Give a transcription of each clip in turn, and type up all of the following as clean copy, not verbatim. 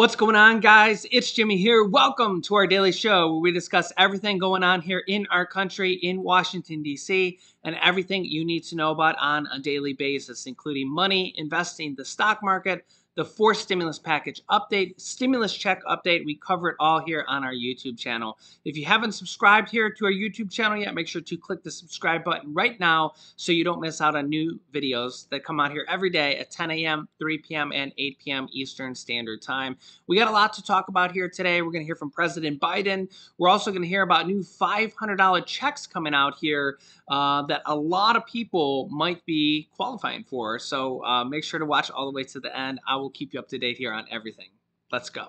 What's going on, guys? It's Jimmy here. Welcome to our daily show where we discuss everything going on here in our country, in Washington, D.C., and everything you need to know about on a daily basis, including money, investing, the stock market, the fourth stimulus package update, stimulus check update. We cover it all here on our YouTube channel. If you haven't subscribed here to our YouTube channel yet, make sure to click the subscribe button right now so you don't miss out on new videos that come out here every day at 10 a.m., 3 p.m., and 8 p.m. Eastern Standard Time. We got a lot to talk about here today. We're going to hear from President Biden. We're also going to hear about new $500 checks coming out here that a lot of people might be qualifying for. So make sure to watch all the way to the end. I will keep you up to date here on everything. Let's go.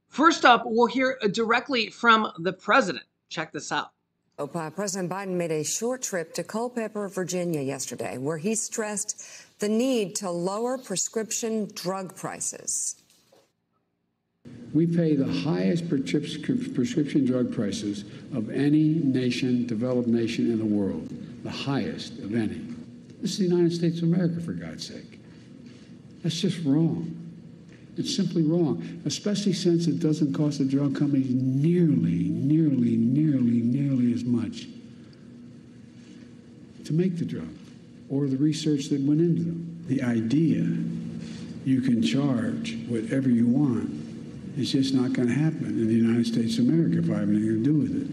First up, we'll hear directly from the president. Check this out. President Biden made a short trip to Culpeper, Virginia yesterday, where he stressed the need to lower prescription drug prices. We pay the highest prescription drug prices of any nation, developed nation in the world, the highest of any. This is the United States of America, for God's sake. That's just wrong. It's simply wrong, especially since it doesn't cost the drug companies nearly as much to make the drug or the research that went into them. The idea you can charge whatever you want is just not going to happen in the United States of America if I have anything to do with it.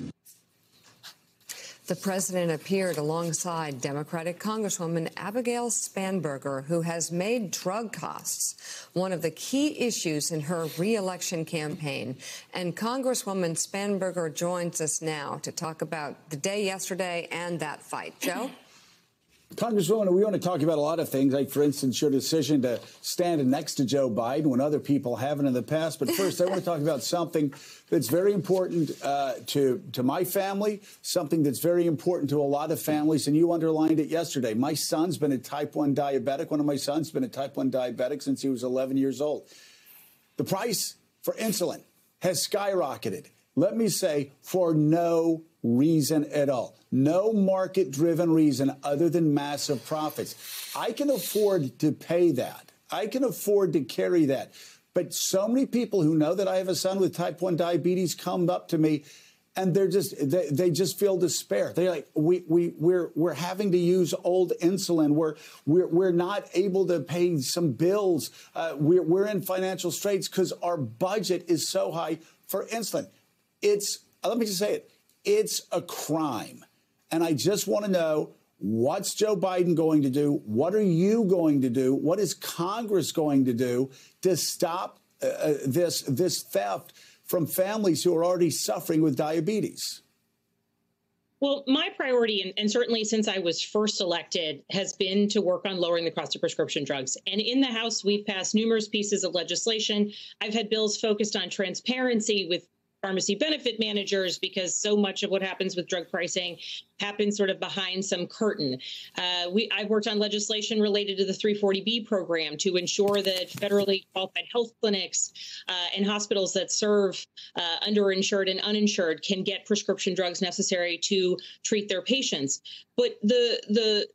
The president appeared alongside Democratic Congresswoman Abigail Spanberger, who has made drug costs one of the key issues in her re-election campaign. And Congresswoman Spanberger joins us now to talk about the day yesterday and that fight. Joe? Congresswoman, we want to talk about a lot of things, like, for instance, your decision to stand next to Joe Biden when other people haven't in the past. But first, I want to talk about something that's very important to my family, something that's very important to a lot of families, and you underlined it yesterday. My son's been a type 1 diabetic. One of my sons has been a type 1 diabetic since he was 11 years old. The price for insulin has skyrocketed. Let me say, for no reason at all. No market-driven reason other than massive profits. I can afford to pay that. I can afford to carry that. But so many people who know that I have a son with type 1 diabetes come up to me and they just feel despair. They're like, we're having to use old insulin. We're not able to pay some bills. We're in financial straits because our budget is so high for insulin. Let me just say it. It's a crime. And I just want to know, what's Joe Biden going to do? What are you going to do? What is Congress going to do to stop this theft from families who are already suffering with diabetes? Well, my priority, and certainly since I was first elected, has been to work on lowering the cost of prescription drugs. And in the House, we've passed numerous pieces of legislation. I've had bills focused on transparency with pharmacy benefit managers, because so much of what happens with drug pricing happens sort of behind some curtain. I've worked on legislation related to the 340B program to ensure that federally qualified health clinics and hospitals that serve underinsured and uninsured can get prescription drugs necessary to treat their patients. But the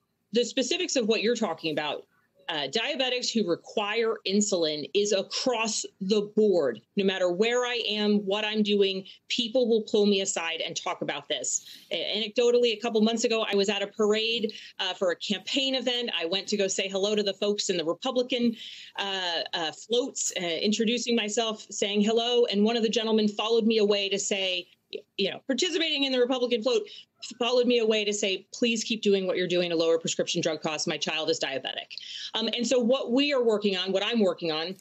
specifics of what you're talking about, diabetics who require insulin is across the board. No matter where I am, what I'm doing, people will pull me aside and talk about this. Anecdotally, a couple months ago, I was at a parade for a campaign event. I went to go say hello to the folks in the Republican floats, introducing myself, saying hello. And one of the gentlemen followed me away to say, participating in the Republican float, followed me away to say, please keep doing what you're doing to lower prescription drug costs. My child is diabetic. And so what I'm working on,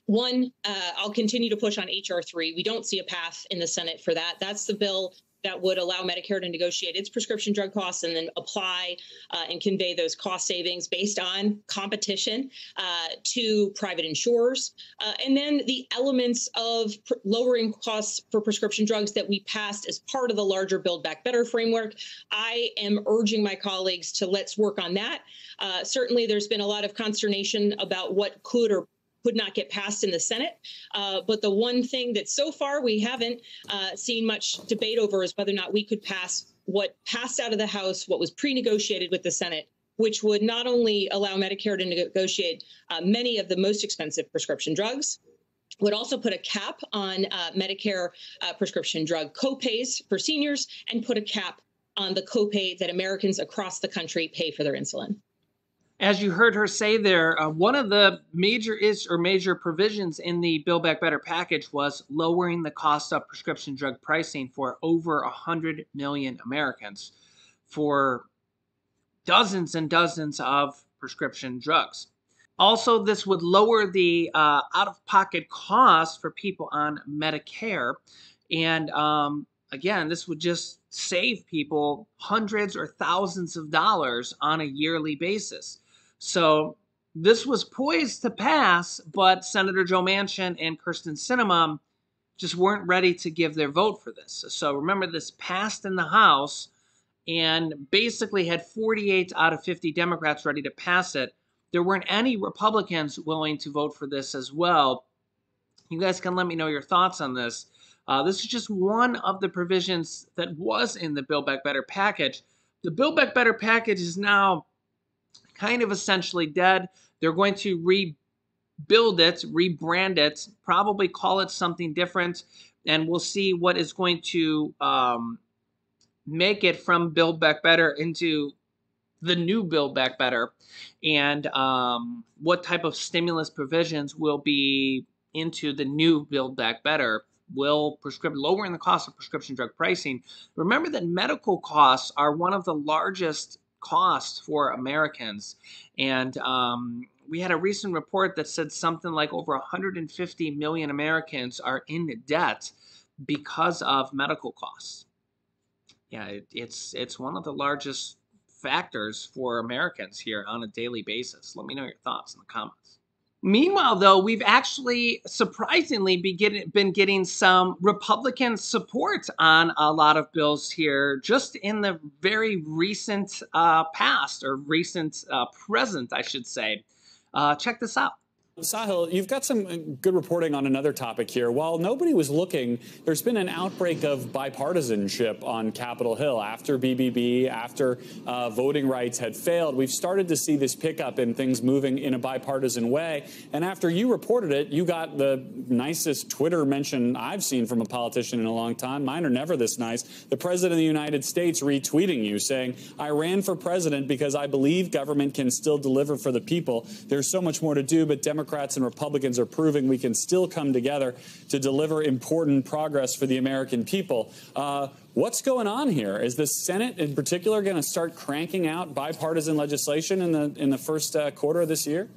one, I'll continue to push on H.R. 3. We don't see a path in the Senate for that. That's the bill that would allow Medicare to negotiate its prescription drug costs and then apply and convey those cost savings based on competition to private insurers. And then the elements of lowering costs for prescription drugs that we passed as part of the larger Build Back Better framework. I am urging my colleagues to let's work on that. Certainly, there's been a lot of consternation about what could or could not get passed in the Senate. But the one thing that so far we haven't seen much debate over is whether or not we could pass what passed out of the House, what was pre-negotiated with the Senate, which would not only allow Medicare to negotiate many of the most expensive prescription drugs, would also put a cap on Medicare prescription drug copays for seniors and put a cap on the copay that Americans across the country pay for their insulin. As you heard her say there, one of the major provisions in the Build Back Better package was lowering the cost of prescription drug pricing for over 100 million Americans for dozens and dozens of prescription drugs. Also, this would lower the out-of-pocket costs for people on Medicare. And again, this would just save people hundreds or thousands of dollars on a yearly basis. So this was poised to pass, but Senator Joe Manchin and Kyrsten Sinema just weren't ready to give their vote for this. So remember, this passed in the House and basically had 48 out of 50 Democrats ready to pass it. There weren't any Republicans willing to vote for this as well. You guys can let me know your thoughts on this. This is just one of the provisions that was in the Build Back Better package. The Build Back Better package is now kind of essentially dead. They're going to rebuild it, rebrand it, probably call it something different, and we'll see what is going to make it from Build Back Better into the new Build Back Better, and what type of stimulus provisions will be into the new Build Back Better. Will lowering the cost of prescription drug pricing. Remember that medical costs are one of the largest costs for Americans, and we had a recent report that said something like over 150 million Americans are in debt because of medical costs. Yeah, it's one of the largest factors for Americans here on a daily basis. Let me know your thoughts in the comments. Meanwhile, though, we've actually surprisingly been getting some Republican support on a lot of bills here just in the very recent past, or recent present, I should say. Check this out. Sahil, you've got some good reporting on another topic here. While nobody was looking, there's been an outbreak of bipartisanship on Capitol Hill. After BBB, after voting rights had failed, we've started to see this pickup in things moving in a bipartisan way. And after you reported it, you got the nicest Twitter mention I've seen from a politician in a long time. Mine are never this nice. The President of the United States retweeting you, saying, "I ran for president because I believe government can still deliver for the people. There's so much more to do, but Democrats and Republicans are proving we can still come together to deliver important progress for the American people." What's going on here? Is the Senate in particular going to start cranking out bipartisan legislation in the first quarter of this year?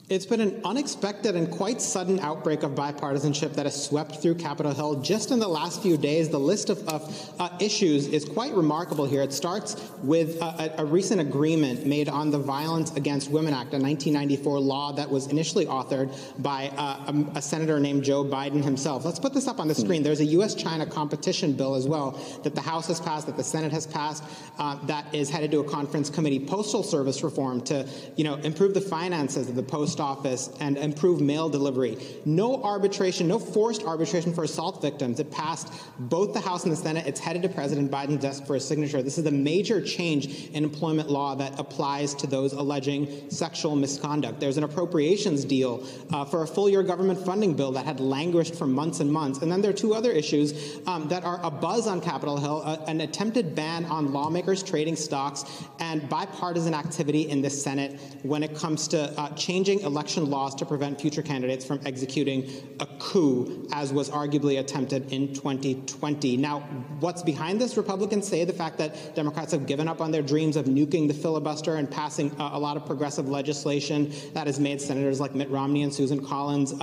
It's been an unexpected and quite sudden outbreak of bipartisanship that has swept through Capitol Hill just in the last few days. The list of issues is quite remarkable here. It starts with a recent agreement made on the Violence Against Women Act, a 1994 law that was initially authored by a senator named Joe Biden himself. Let's put this up on the screen. There's a U.S.-China competition bill as well that the House has passed, that the Senate has passed, that is headed to a conference committee. Postal service reform to, improve the finances of the post office and improve mail delivery. No arbitration, no forced arbitration for assault victims. It passed both the House and the Senate. It's headed to President Biden's desk for a signature. This is a major change in employment law that applies to those alleging sexual misconduct. There's an appropriations deal for a full-year government funding bill that had languished for months and months. And then there are two other issues that are abuzz on Capitol Hill, an attempted ban on lawmakers trading stocks and bipartisan activity in the Senate when it comes to changing election laws to prevent future candidates from executing a coup, as was arguably attempted in 2020. Now, what's behind this? Republicans say the fact that Democrats have given up on their dreams of nuking the filibuster and passing a lot of progressive legislation that has made senators like Mitt Romney and Susan Collins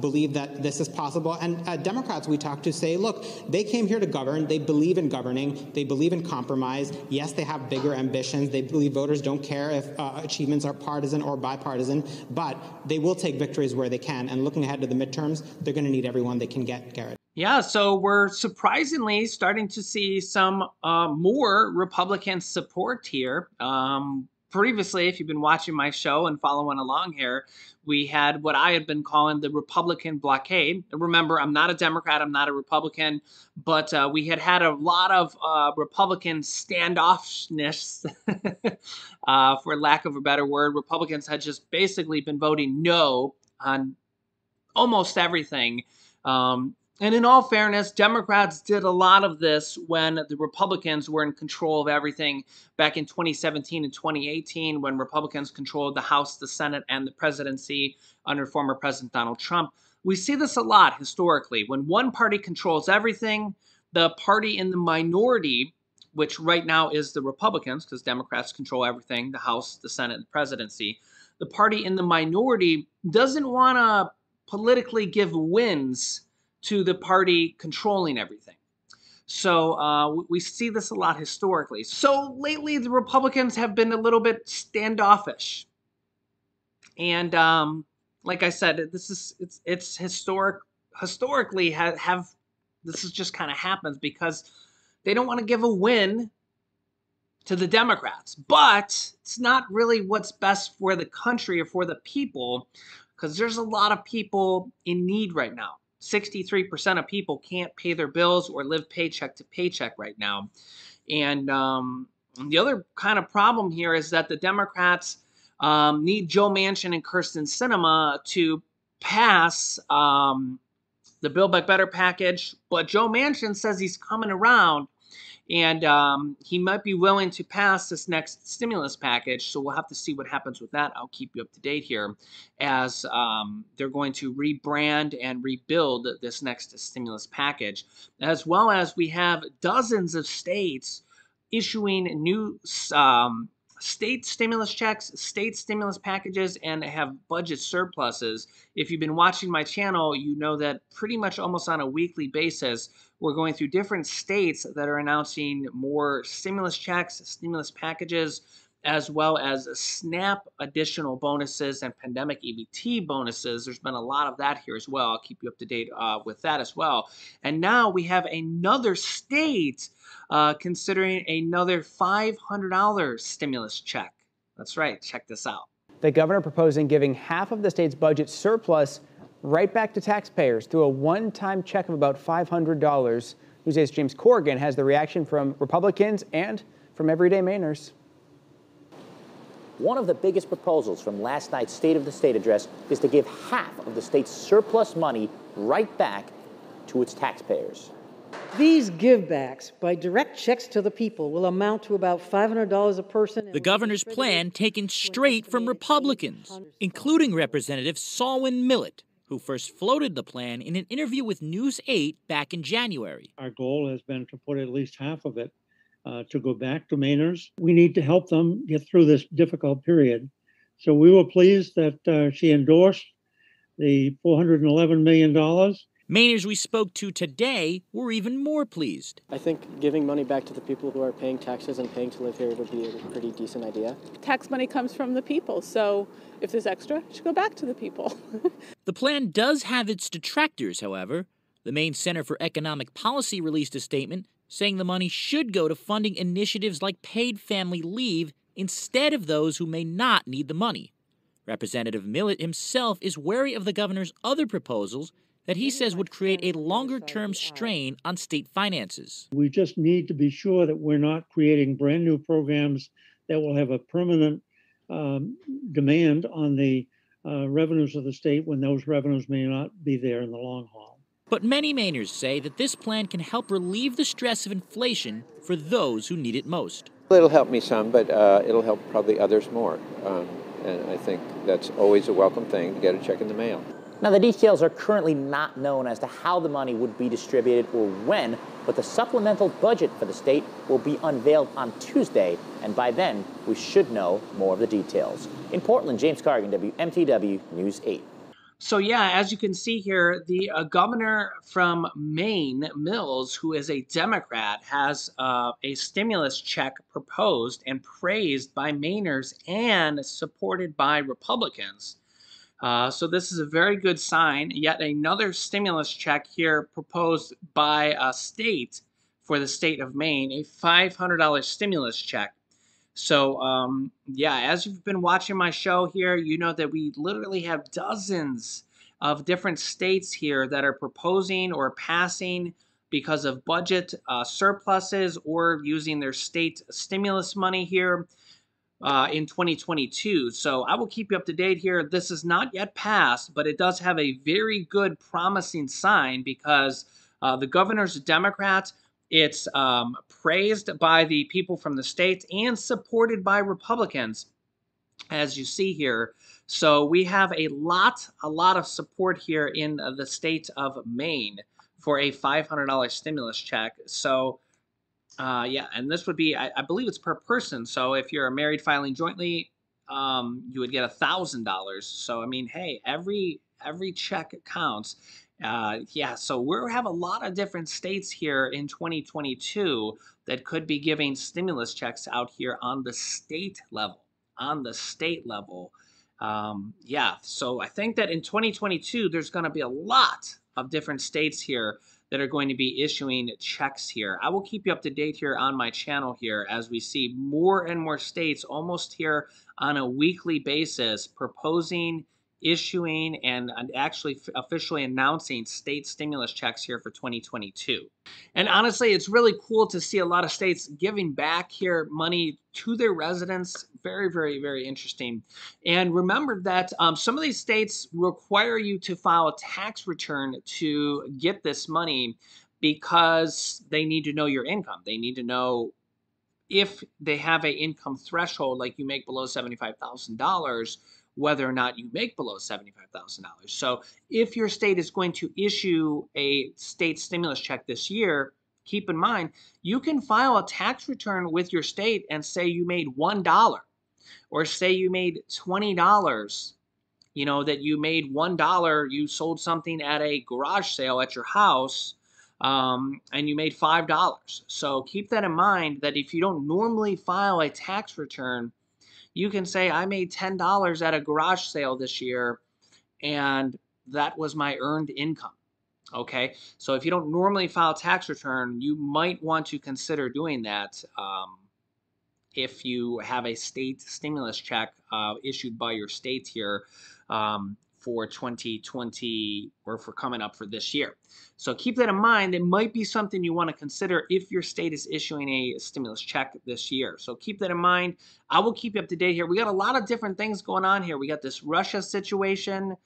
believe that this is possible. And Democrats we talk to say, look, they came here to govern. They believe in governing. They believe in compromise. Yes, they have bigger ambitions. They believe voters don't care if achievements are partisan or bipartisan, but they will take victories where they can. And looking ahead to the midterms, they're going to need everyone they can get, Garrett. Yeah, so we're surprisingly starting to see some more Republican support here. Previously, if you've been watching my show and following along here, we had what I had been calling the Republican blockade. Remember, I'm not a Democrat, I'm not a Republican, but we had a lot of Republican standoffishness, for lack of a better word. Republicans had just basically been voting no on almost everything. And in all fairness, Democrats did a lot of this when the Republicans were in control of everything back in 2017 and 2018, when Republicans controlled the House, the Senate, and the presidency under former President Donald Trump. We see this a lot historically. When one party controls everything, the party in the minority, which right now is the Republicans, because Democrats control everything, the House, the Senate, and the presidency, the party in the minority doesn't want to politically give wins to the party controlling everything. So we see this a lot historically. So lately, the Republicans have been a little bit standoffish. And like I said, it's historically have this is just kind of happens because they don't want to give a win to the Democrats. But it's not really what's best for the country or for the people, because there's a lot of people in need right now. 63% of people can't pay their bills or live paycheck to paycheck right now. And the other kind of problem here is that the Democrats need Joe Manchin and Kyrsten Sinema to pass the Build Back Better package. But Joe Manchin says he's coming around, and he might be willing to pass this next stimulus package. So we'll have to see what happens with that. I'll keep you up to date here as they're going to rebrand and rebuild this next stimulus package, as well as we have dozens of states issuing new state stimulus checks, state stimulus packages, and have budget surpluses. If you've been watching my channel, you know that pretty much almost on a weekly basis, we're going through different states that are announcing more stimulus checks, stimulus packages, as well as SNAP additional bonuses and pandemic EBT bonuses. There's been a lot of that here as well. I'll keep you up to date with that as well. And now we have another state considering another $500 stimulus check. That's right. Check this out. The governor proposing giving half of the state's budget surplus right back to taxpayers through a one-time check of about $500. Newsday's James Corrigan has the reaction from Republicans and from everyday Mainers. One of the biggest proposals from last night's State of the State address is to give half of the state's surplus money right back to its taxpayers. These givebacks by direct checks to the people will amount to about $500 a person. The governor's plan taken straight from Republicans, including Representative Solwyn Millett, who first floated the plan in an interview with News 8 back in January. Our goal has been to put at least half of it to go back to Mainers. We need to help them get through this difficult period. So we were pleased that she endorsed the $411 million. Mainers we spoke to today were even more pleased. I think giving money back to the people who are paying taxes and paying to live here would be a pretty decent idea. Tax money comes from the people, so if there's extra, it should go back to the people. The plan does have its detractors, however. The Maine Center for Economic Policy released a statement saying the money should go to funding initiatives like paid family leave instead of those who may not need the money. Representative Millett himself is wary of the governor's other proposals that he says would create a longer-term strain on state finances. We just need to be sure that we're not creating brand new programs that will have a permanent demand on the revenues of the state when those revenues may not be there in the long haul. But many Mainers say that this plan can help relieve the stress of inflation for those who need it most. It'll help me some, but it'll help probably others more. And I think that's always a welcome thing to get a check in the mail. Now, the details are currently not known as to how the money would be distributed or when, but the supplemental budget for the state will be unveiled on Tuesday, and by then, we should know more of the details. In Portland, James Corrigan, WMTW News 8. So yeah, as you can see here, the governor from Maine, Mills, who is a Democrat, has a stimulus check proposed and praised by Mainers and supported by Republicans. So this is a very good sign. Yet another stimulus check here proposed by a state for the state of Maine, a $500 stimulus check. So yeah, as you've been watching my show here, you know that we literally have dozens of different states here that are proposing or passing because of budget surpluses or using their state stimulus money here. in 2022. So I will keep you up to date here. This is not yet passed, but it does have a very good promising sign because the governor's a Democrat. It's praised by the people from the states and supported by Republicans, as you see here. So we have a lot of support here in the state of Maine for a $500 stimulus check. So yeah, and this would be, I believe it's per person. So if you're married filing jointly, you would get $1,000. So I mean, hey, every check counts. Yeah, so we have a lot of different states here in 2022 that could be giving stimulus checks out here on the state level. On the state level, yeah. So I think that in 2022, there's going to be a lot of different states here that are going to be issuing checks here. I will keep you up to date here on my channel here as we see more and more states almost here on a weekly basis proposing, issuing, and actually officially announcing state stimulus checks here for 2022. And honestly, it's really cool to see a lot of states giving back here money to their residents. Very, very, very interesting. And remember that some of these states require you to file a tax return to get this money because they need to know your income. They need to know if they have a income threshold, like you make below $75,000, whether or not you make below $75,000. So if your state is going to issue a state stimulus check this year, keep in mind, you can file a tax return with your state and say you made $1 or say you made $20, you know, that you made $1, you sold something at a garage sale at your house, and you made $5. So keep that in mind that if you don't normally file a tax return, you can say I made $10 at a garage sale this year, and that was my earned income. Okay, so if you don't normally file a tax return, you might want to consider doing that. If you have a state stimulus check issued by your state here for 2020 or for coming up for this year. So keep that in mind. It might be something you want to consider if your state is issuing a stimulus check this year. So keep that in mind. I will keep you up to date here. We got a lot of different things going on here. We got this Russia situation.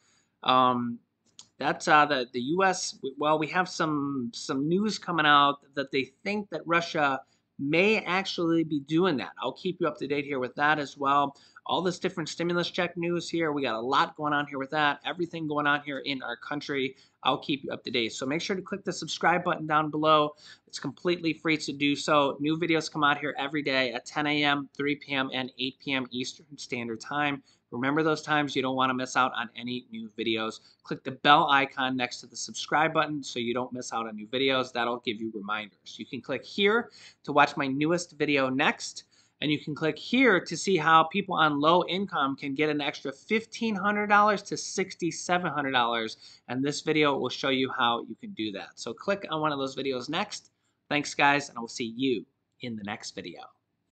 That's the U.S. Well, we have some news coming out that they think that Russia may actually be doing that. I'll keep you up to date here with that as well. All this different stimulus check news here. We got a lot going on here with that. Everything going on here in our country. I'll keep you up to date. So make sure to click the subscribe button down below. It's completely free to do so. New videos come out here every day at 10 a.m., 3 p.m., and 8 p.m. Eastern Standard Time. Remember those times. You don't want to miss out on any new videos. Click the bell icon next to the subscribe button so you don't miss out on new videos. That'll give you reminders. You can click here to watch my newest video next, and you can click here to see how people on low income can get an extra $1,500 to $6,700, and this video will show you how you can do that. So click on one of those videos next. Thanks, guys, and I will see you in the next video.